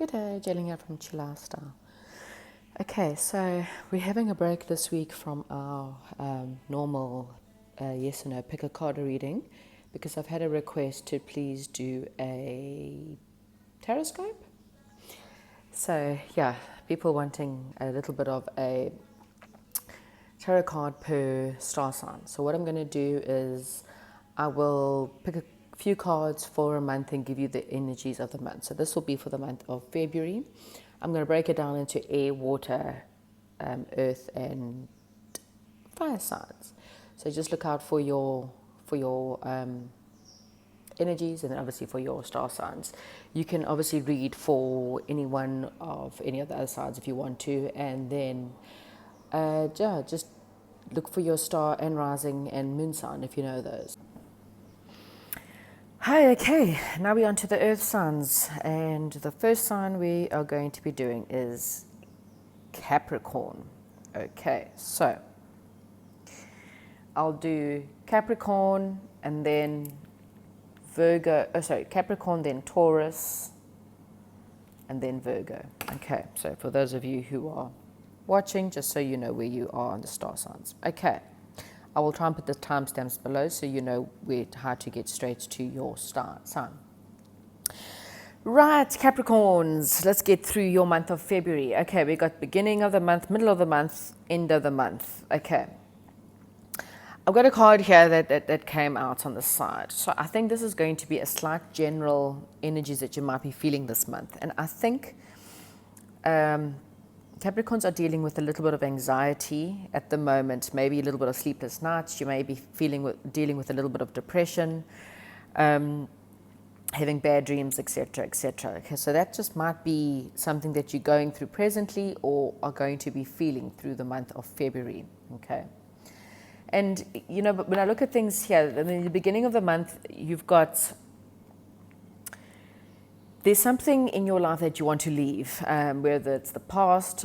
Good day, gelling out from Chill Style. Okay, so we're having a break this week from our normal yes or no pick a card reading because I've had a request to please do a taroscope. So yeah, people wanting a little bit of a tarot card per star sign. So what I'm going to do is I will pick a few cards for a month and give you the energies of the month. So this will be for the month of February. I'm going to break it down into air, water, earth, and fire signs. So just look out for your energies, and then obviously for your star signs. You can obviously read for any one of any of the other signs if you want to, and then just look for your star and rising and moon sign if you know those. Hi, okay, now we're on to the earth signs, and the first sign we are going to be doing is Capricorn. Okay, so I'll do Capricorn and then Capricorn, then Taurus, and then Virgo. Okay, so for those of you who are watching, just so you know where you are on the star signs. Okay. I will try and put the timestamps below so you know how to get straight to your star sign. Right, Capricorns, let's get through your month of February. Okay, we got beginning of the month, middle of the month, end of the month. Okay. I've got a card here that came out on the side. So I think this is going to be a slight general energies that you might be feeling this month. And I think Capricorns are dealing with a little bit of anxiety at the moment, maybe a little bit of sleepless nights. You may be dealing with a little bit of depression, having bad dreams, etc., etc. Okay, so that just might be something that you're going through presently or are going to be feeling through the month of February. Okay, and you know, when I look at things here, in the beginning of the month, there's something in your life that you want to leave, whether it's the past,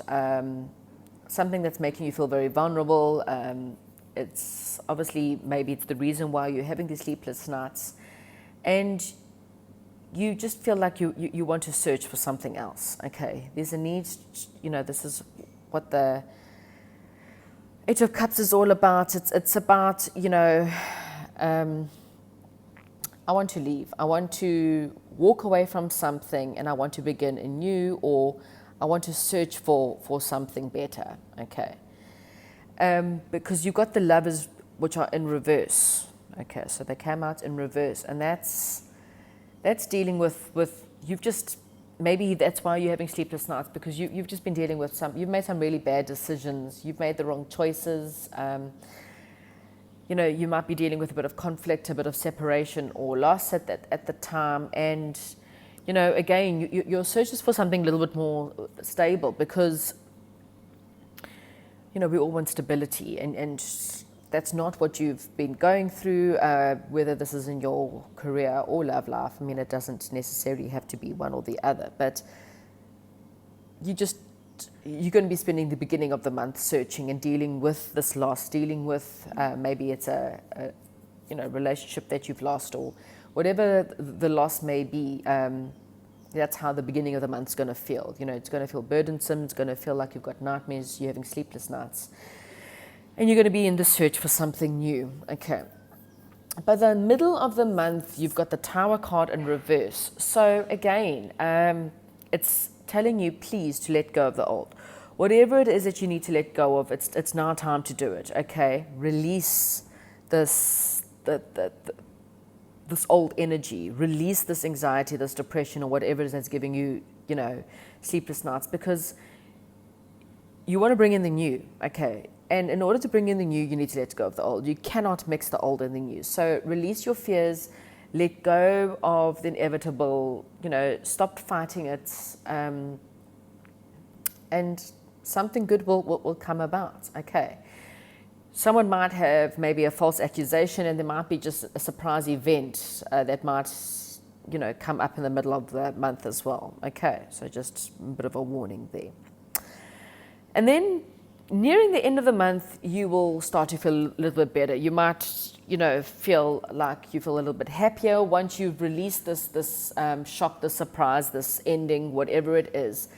something that's making you feel very vulnerable. It's obviously, maybe it's the reason why you're having these sleepless nights. And you just feel like you want to search for something else. Okay, there's a need, you know, this is what the Eight of Cups is all about. It's about, you know, I want to leave. I want to walk away from something and I want to begin anew, or I want to search for something better, okay? Because you've got the Lovers, which are in reverse, okay? So they came out in reverse, and that's dealing with you've just, maybe that's why you're having sleepless nights, because you've just been dealing with you've made some really bad decisions, you've made the wrong choices, you know, you might be dealing with a bit of conflict, a bit of separation or loss at the time. And, you know, again, your search is for something a little bit more stable, because, you know, we all want stability, and that's not what you've been going through, whether this is in your career or love life. I mean, it doesn't necessarily have to be one or the other, but you're going to be spending the beginning of the month searching and dealing with this loss, dealing with maybe it's a relationship that you've lost, or whatever the loss may be. That's how the beginning of the month's going to feel. You know, it's going to feel burdensome. It's going to feel like you've got nightmares. You're having sleepless nights, and you're going to be in the search for something new. Okay. By the middle of the month, you've got the Tower card in reverse. So again, it's telling you, please, to let go of the old. Whatever it is that you need to let go of, it's now time to do it, okay? Release this old energy, release this anxiety, this depression, or whatever it is that's giving you, you know, sleepless nights, because you want to bring in the new, okay? And in order to bring in the new, you need to let go of the old. You cannot mix the old and the new. So release your fears, let go of the inevitable, you know, stop fighting it, and something good will come about, okay? Someone might have maybe a false accusation, and there might be just a surprise event that might, you know, come up in the middle of the month as well, okay? So just a bit of a warning there. And then Nearing the end of the month, you will start to feel a little bit better. You might, feel like you feel a little bit happier once you've released this shock, this surprise, this ending, whatever it is.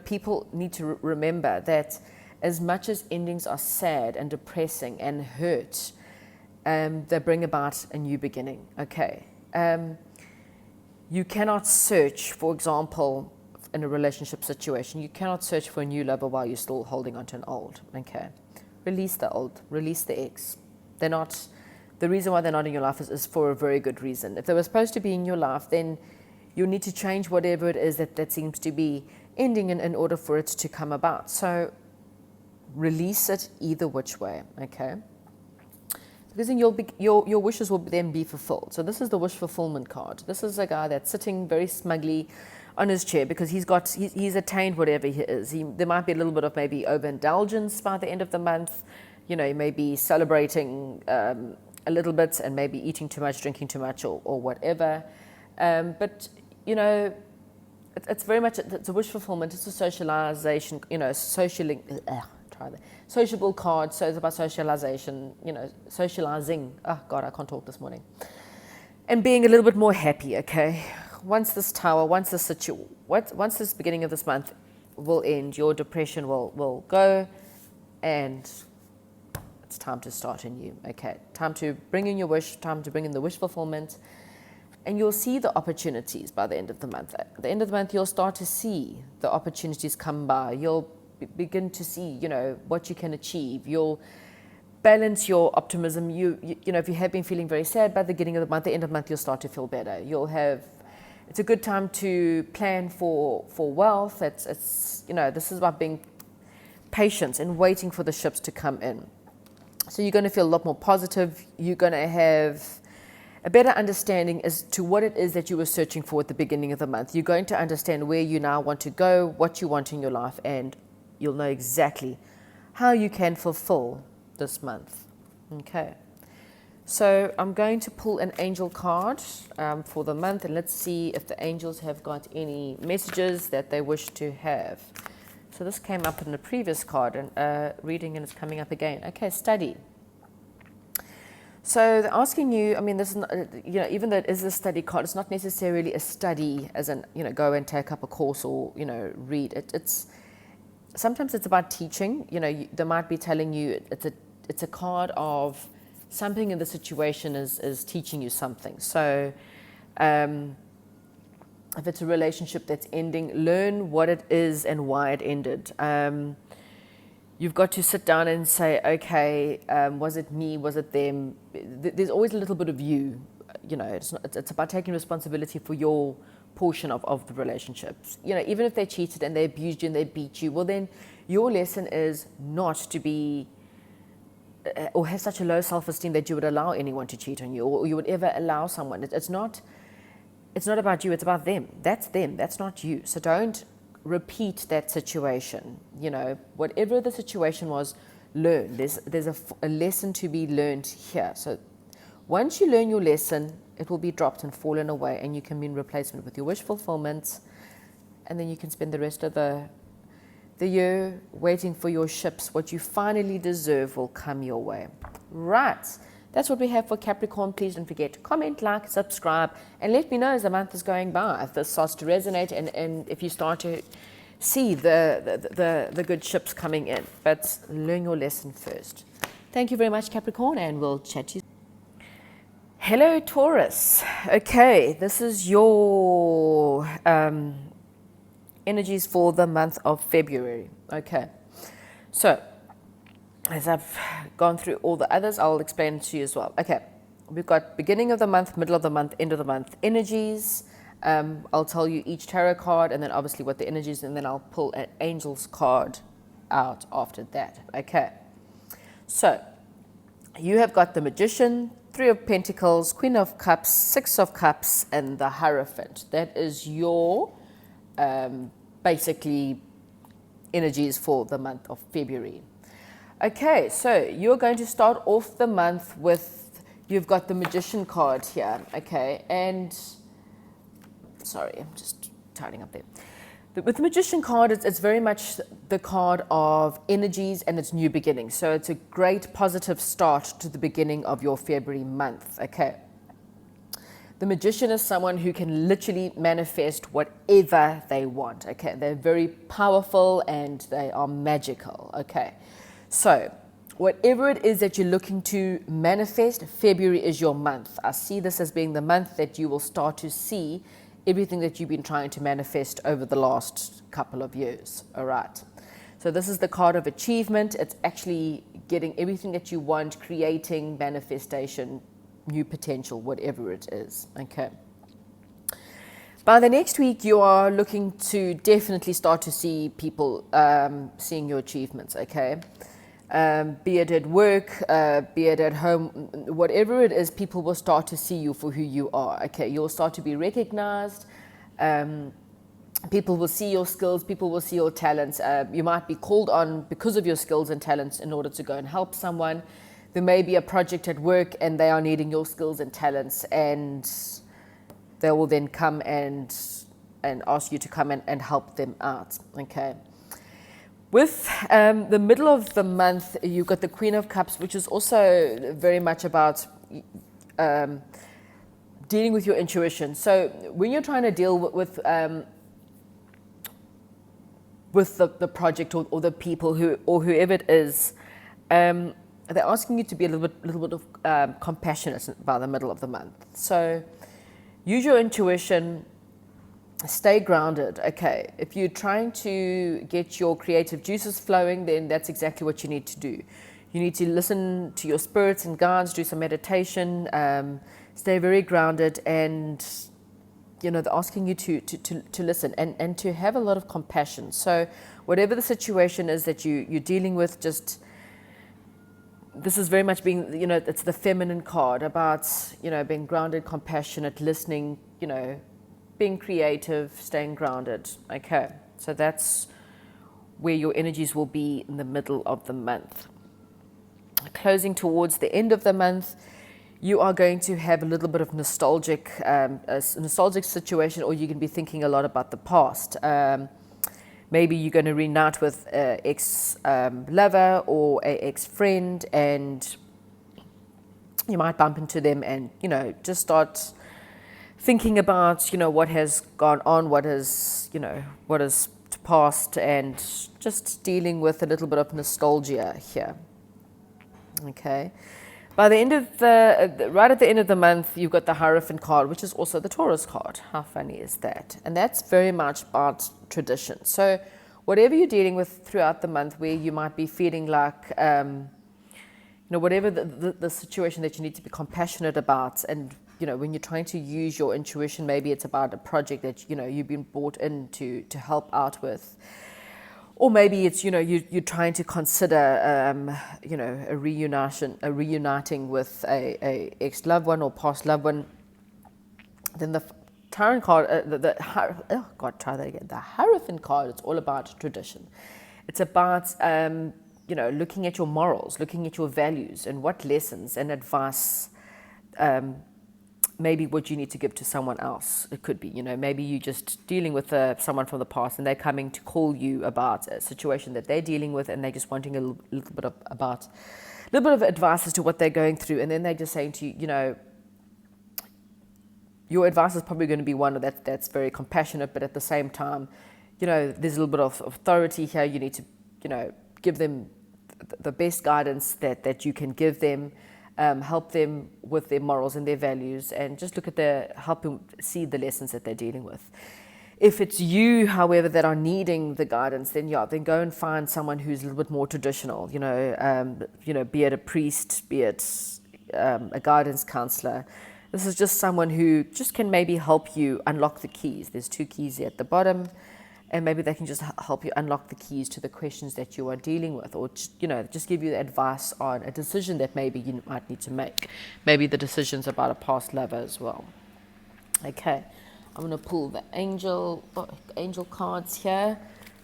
People need to remember that as much as endings are sad and depressing and hurt, they bring about a new beginning. Okay, you cannot search, for example, in a relationship situation, you cannot search for a new lover while you're still holding on to an old. Okay, release the old, release the ex. They're not. The reason why they're not in your life is for a very good reason. If they were supposed to be in your life, then you need to change whatever it is that seems to be ending in order for it to come about. So release it either which way. Okay. Because then your wishes will then be fulfilled. So this is the wish fulfillment card. This is a guy that's sitting very smugly on his chair because he's attained whatever he is. There might be a little bit of maybe overindulgence by the end of the month. He may be celebrating a little bit and maybe eating too much, drinking too much, or whatever. But it's very much it's a wish fulfillment. It's a socialization. Sociable card. So it's about socialization. Socializing. Oh God, I can't talk this morning. And being a little bit more happy. Okay. Once this beginning of this month will end, your depression will go, and it's time to start anew. Okay, time to bring in your wish, time to bring in the wish fulfillment, and you'll see the opportunities by the end of the month. At the end of the month, you'll start to see the opportunities come by. You'll begin to see, what you can achieve. You'll balance your optimism. If you have been feeling very sad by the beginning of the month, the end of the month, you'll start to feel better. It's a good time to plan for wealth. It's this is about being patient and waiting for the ships to come in. So you're going to feel a lot more positive. You're going to have a better understanding as to what it is that you were searching for at the beginning of the month. You're going to understand where you now want to go, what you want in your life, and you'll know exactly how you can fulfill this month. Okay. So I'm going to pull an angel card for the month, and let's see if the angels have got any messages that they wish to have. So this came up in the previous card and reading, and it's coming up again. Okay, study. So they're asking you, this is not, even though it is a study card, it's not necessarily a study as in, go and take up a course or, read. Sometimes it's about teaching. They might be telling you it's a card of something in the situation is teaching you something. So if it's a relationship that's ending, learn what it is and why it ended. You've got to sit down and say, okay, was it me? Was it them? There's always a little bit of you. It's about taking responsibility for your portion of the relationships. Even if they cheated and they abused you and they beat you, well then your lesson is not to be or have such a low self-esteem that you would allow anyone to cheat on you, or you would ever allow someone. It's not about you, it's about them. That's not you. So don't repeat that situation. Whatever the situation was, learn. There's a lesson to be learned here. So once you learn your lesson, it will be dropped and fallen away, and you can be in replacement with your wish fulfillment, and then you can spend the rest of the year waiting for your ships. What you finally deserve will come your way. Right. That's what we have for Capricorn. Please don't forget to comment, like, subscribe, and let me know as the month is going by if this starts to resonate and if you start to see the good ships coming in. But learn your lesson first. Thank you very much, Capricorn, and we'll chat to you. Hello, Taurus. Okay, this is your energies for the month of February. Okay, so as I've gone through all the others, I'll explain it to you as well. Okay, we've got beginning of the month, middle of the month, end of the month energies. I'll tell you each tarot card and then obviously what the energies, and then I'll pull an angel's card out after that. Okay, so you have got the Magician, Three of Pentacles, Queen of Cups, Six of Cups, and the Hierophant. That is your basically energies for the month of February. Okay, so you're going to start off the month with, you've got the Magician card here, okay, and sorry, I'm just tidying up there. With the Magician card, it's very much the card of energies and it's new beginnings. So it's a great positive start to the beginning of your February month, okay? The Magician is someone who can literally manifest whatever they want, okay? They're very powerful and they are magical, okay? So whatever it is that you're looking to manifest, February is your month. I see this as being the month that you will start to see everything that you've been trying to manifest over the last couple of years, all right? So this is the card of achievement. It's actually getting everything that you want, creating manifestation, new potential, whatever it is, okay? By the next week, you are looking to definitely start to see people seeing your achievements, okay? Be it at work, be it at home, whatever it is, people will start to see you for who you are, okay? You'll start to be recognized. People will see your skills, people will see your talents. You might be called on because of your skills and talents in order to go and help someone. There may be a project at work and they are needing your skills and talents, and they will then come and ask you to come and help them out, okay? With the middle of the month, you've got the Queen of Cups, which is also very much about dealing with your intuition. So when you're trying to deal with the project or the people whoever it is, they're asking you to be a little bit of compassionate by the middle of the month. So use your intuition. Stay grounded, okay? If you're trying to get your creative juices flowing, then that's exactly what you need to do. You need to listen to your spirits and guides, do some meditation, stay very grounded, and they're asking you to listen and to have a lot of compassion. So whatever the situation is that you're dealing with, just this is very much being, it's the feminine card about, being grounded, compassionate, listening, being creative, staying grounded, okay? So that's where your energies will be in the middle of the month. Closing towards the end of the month, you are going to have a little bit of nostalgic situation, or you can be thinking a lot about the past. Maybe you're going to reunite with an ex-lover or an ex-friend, and you might bump into them and, just start thinking about, what has gone on, what is past, and just dealing with a little bit of nostalgia here. Okay. By the end of right at the end of the month, you've got the Hierophant card, which is also the Taurus card. How funny is that? And that's very much about tradition. So whatever you're dealing with throughout the month, where you might be feeling like, whatever the situation that you need to be compassionate about, and when you're trying to use your intuition, maybe it's about a project that, you've been brought in to help out with. Or maybe it's, you're trying to consider, a reuniting with a ex-loved one or past loved one. Then the Tyrant card, the Hierophant card, it's all about tradition. It's about, looking at your morals, looking at your values and what lessons and advice, maybe what you need to give to someone else. It could be, maybe you're just dealing with someone from the past and they're coming to call you about a situation that they're dealing with, and they're just wanting a little bit of advice as to what they're going through. And then they're just saying to you, your advice is probably going to be one that's very compassionate, but at the same time, there's a little bit of authority here. You need to, give them the best guidance that you can give them. Help them with their morals and their values, and just help them see the lessons that they're dealing with. If it's you, however, that are needing the guidance, then go and find someone who's a little bit more traditional, be it a priest, be it a guidance counselor. This is just someone who just can maybe help you unlock the keys. There's 2 keys here at the bottom, and maybe they can just help you unlock the keys to the questions that you are dealing with, or just give you advice on a decision that maybe you might need to make. Maybe the decision's about a past lover as well. Okay, I'm going to pull the angel cards here.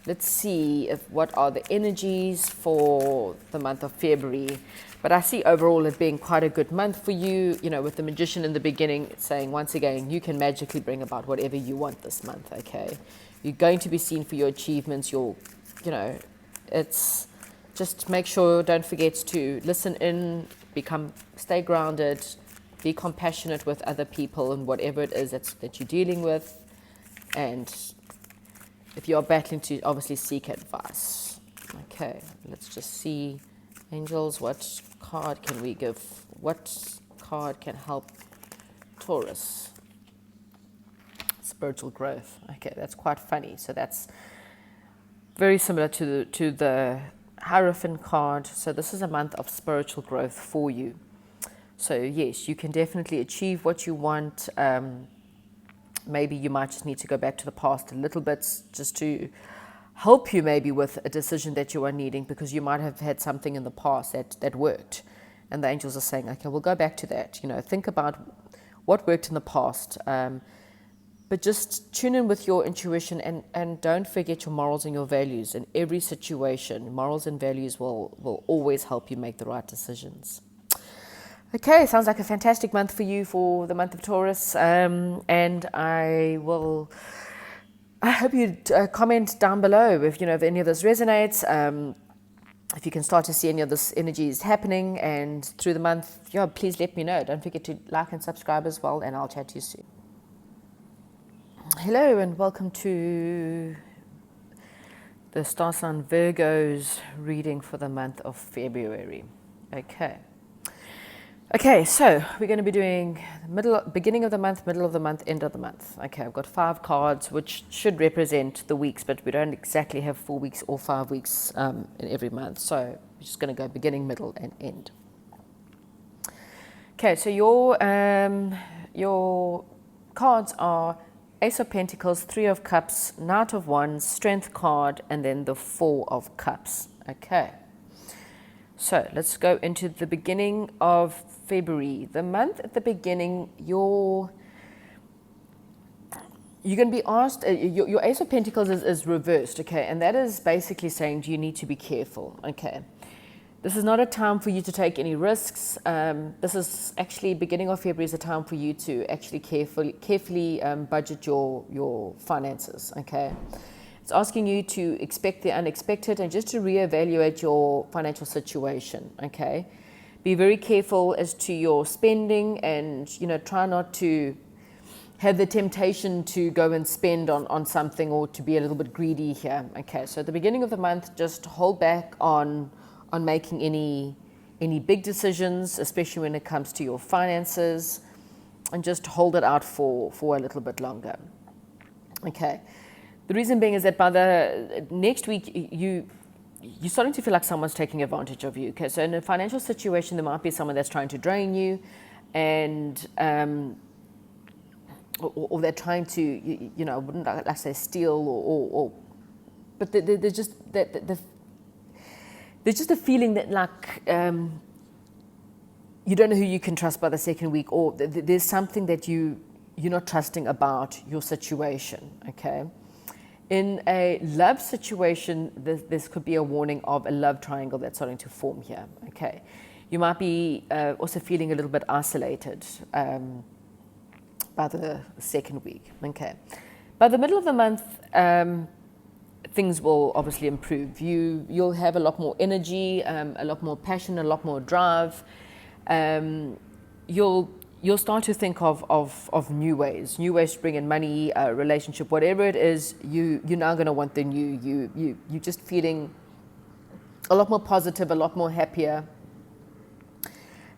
let's see what are the energies for the month of February. But I see overall it being quite a good month for you, with the Magician in the beginning saying, once again, you can magically bring about whatever you want this month, okay? You're going to be seen for your achievements, it's just make sure, don't forget to listen in, stay grounded, be compassionate with other people and whatever it is that you're dealing with. And if you are battling, to obviously seek advice. Okay, let's just see. Angels, what card can we give? What card can help Taurus? Spiritual growth. Okay, that's quite funny. So that's very similar to the Hierophant card. So this is a month of spiritual growth for you. So yes, you can definitely achieve what you want. Maybe you might just need to go back to the past a little bit just to help you maybe with a decision that you are needing, because you might have had something in the past that worked. And the angels are saying, okay, we'll go back to that. Think about what worked in the past. But just tune in with your intuition and don't forget your morals and your values in every situation. Morals and values will always help you make the right decisions. Okay, sounds like a fantastic month for you for the month of Taurus. And I hope you comment down below if any of this resonates. If you can start to see any of this energy is happening and through the month, please let me know. Don't forget to like and subscribe as well, and I'll chat to you soon. Hello and welcome to the star sign Virgo's reading for the month of February. Okay, so we're going to be doing beginning of the month, middle of the month, end of the month. Okay, I've got 5 cards which should represent the weeks, but we don't exactly have 4 weeks or 5 weeks in every month. So we're just going to go beginning, middle, and end. Okay, so your cards are Ace of Pentacles, 3 of Cups, Knight of Wands, Strength card, and then the 4 of Cups. Okay. So let's go into the beginning of February. The month at the beginning, you're going to be asked, your Ace of Pentacles is reversed, okay? And that is basically saying, do you need to be careful, okay? This is not a time for you to take any risks. This is actually, beginning of February is a time for you to actually carefully budget your finances, okay? It's asking you to expect the unexpected and just to reevaluate your financial situation, okay? Be very careful as to your spending and, try not to have the temptation to go and spend on something or to be a little bit greedy here, okay? So at the beginning of the month, just hold back on making any big decisions, especially when it comes to your finances, and just hold it out for a little bit longer. Okay. The reason being is that by the next week, you're starting to feel like someone's taking advantage of you. Okay. So in a financial situation, there might be someone that's trying to drain you, and or they're trying to, I wouldn't like to say steal but there's just there's just a feeling that you don't know who you can trust by the second week, or there's something that you're not trusting about your situation, okay? In a love situation, this could be a warning of a love triangle that's starting to form here, okay? You might be also feeling a little bit isolated by the second week, okay? By the middle of the month, things will obviously improve. You'll have a lot more energy, a lot more passion, a lot more drive. You'll start to think of new ways to bring in money, relationship, whatever it is. You're now going to want the new. You're just feeling a lot more positive, a lot more happier,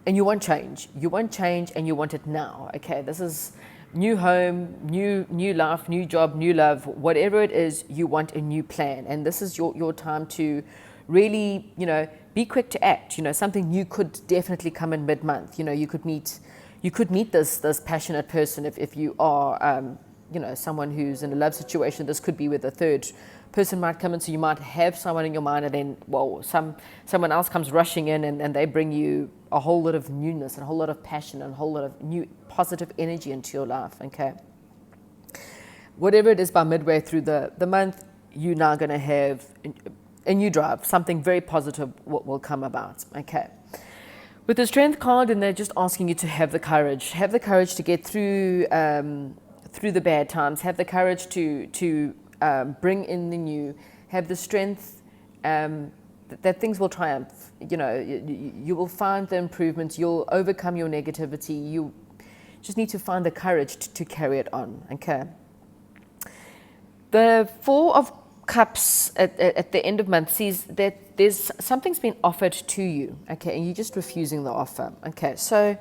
and you want change. You want change, and you want it now. Okay, this is new home, new life, new job, new love, whatever it is, you want a new plan. And this is your time to really, be quick to act. Something new could definitely come in mid-month. You could meet this passionate person if you are, someone who's in a love situation. This could be where the third person might come in. So you might have someone in your mind, and then, someone else comes rushing in and they bring you a whole lot of newness and a whole lot of passion and a whole lot of new positive energy into your life, okay? Whatever it is, by midway through the month, you're now going to have a new drive. Something very positive will come about. Okay. With the Strength card, and they're just asking you to have the courage. Have the courage to get through the bad times. Have the courage to bring in the new. Have the strength that things will triumph. You know, you will find the improvements. You'll overcome your negativity. You just need to find the courage to carry it on. Okay. The Four of Cups at the end of month sees that there's something's been offered to you, okay, and you're just refusing the offer. Okay, so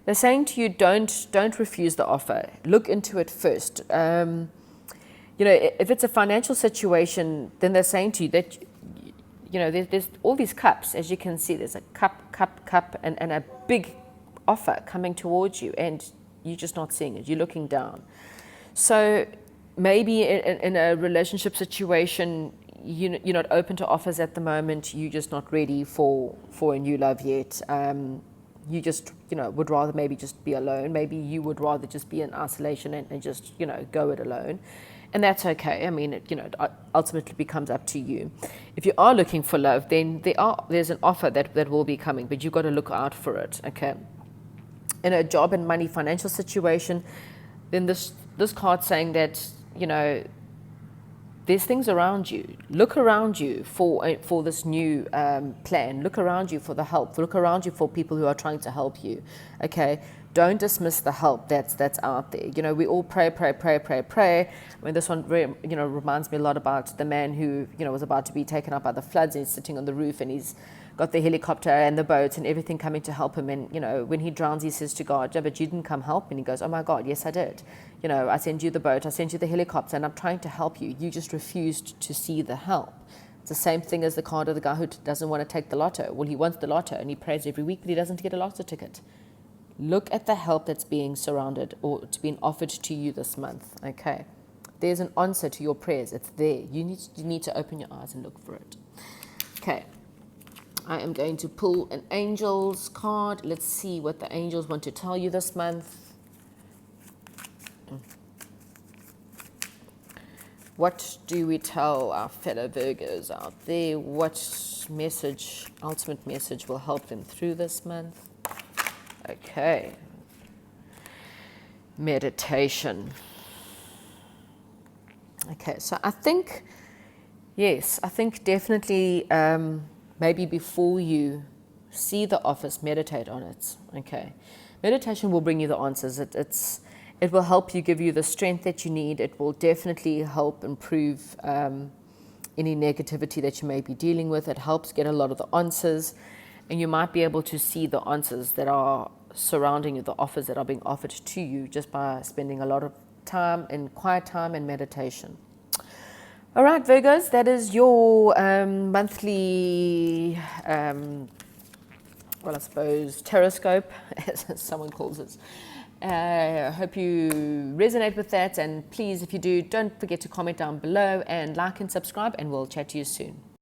they're saying to you, don't refuse the offer. Look into it first. You know, if it's a financial situation, then they're saying to you that, you know, there's all these cups. As you can see, there's a cup, and a big offer coming towards you, and you're just not seeing it. You're looking down. So maybe in a relationship situation, you're not open to offers at the moment. You're just not ready for a new love yet. You just, you know, would rather maybe just be alone. Maybe you would rather just be in isolation and just, you know, go it alone. And that's okay. I mean, it, you know, it ultimately becomes up to you. If you are looking for love, then there's an offer that will be coming, but you've got to look out for it, okay? In a job and money financial situation, then this card's saying that, you know, there's things around you. Look around you for this new plan. Look around you for the help. Look around you for people who are trying to help you. Okay, don't dismiss the help that's out there. You know, we all pray. I mean, this one very, you know, reminds me a lot about the man who, you know, was about to be taken up by the floods, and he's sitting on the roof, and he's got the helicopter and the boat and everything coming to help him. And, you know, when he drowns, he says to God, yeah, but you didn't come help me. And he goes, oh my God, yes, I did. You know, I sent you the boat, I sent you the helicopter, and I'm trying to help you. You just refused to see the help. It's the same thing as the card of the guy who doesn't want to take the lotto. Well, he wants the lotto and he prays every week, but he doesn't get a lotto ticket. Look at the help that's being surrounded or it's being offered to you this month. Okay. There's an answer to your prayers. It's there. You need to open your eyes and look for it. Okay. I am going to pull an angels card. Let's see what the angels want to tell you this month. What do we tell our fellow Virgos out there? What message, ultimate message, will help them through this month? Okay. Meditation. Okay, so I think, yes, I think definitely maybe before you see the office, meditate on it. Okay. Meditation will bring you the answers. It will help you, give you the strength that you need. It will definitely help improve any negativity that you may be dealing with. It helps get a lot of the answers, and you might be able to see the answers that are surrounding you, the offers that are being offered to you, just by spending a lot of time in quiet time and meditation. All right, Virgos, that is your monthly, well, I suppose, Taroscope, as someone calls it. I hope you resonate with that, and please, if you do, don't forget to comment down below and like and subscribe, and we'll chat to you soon.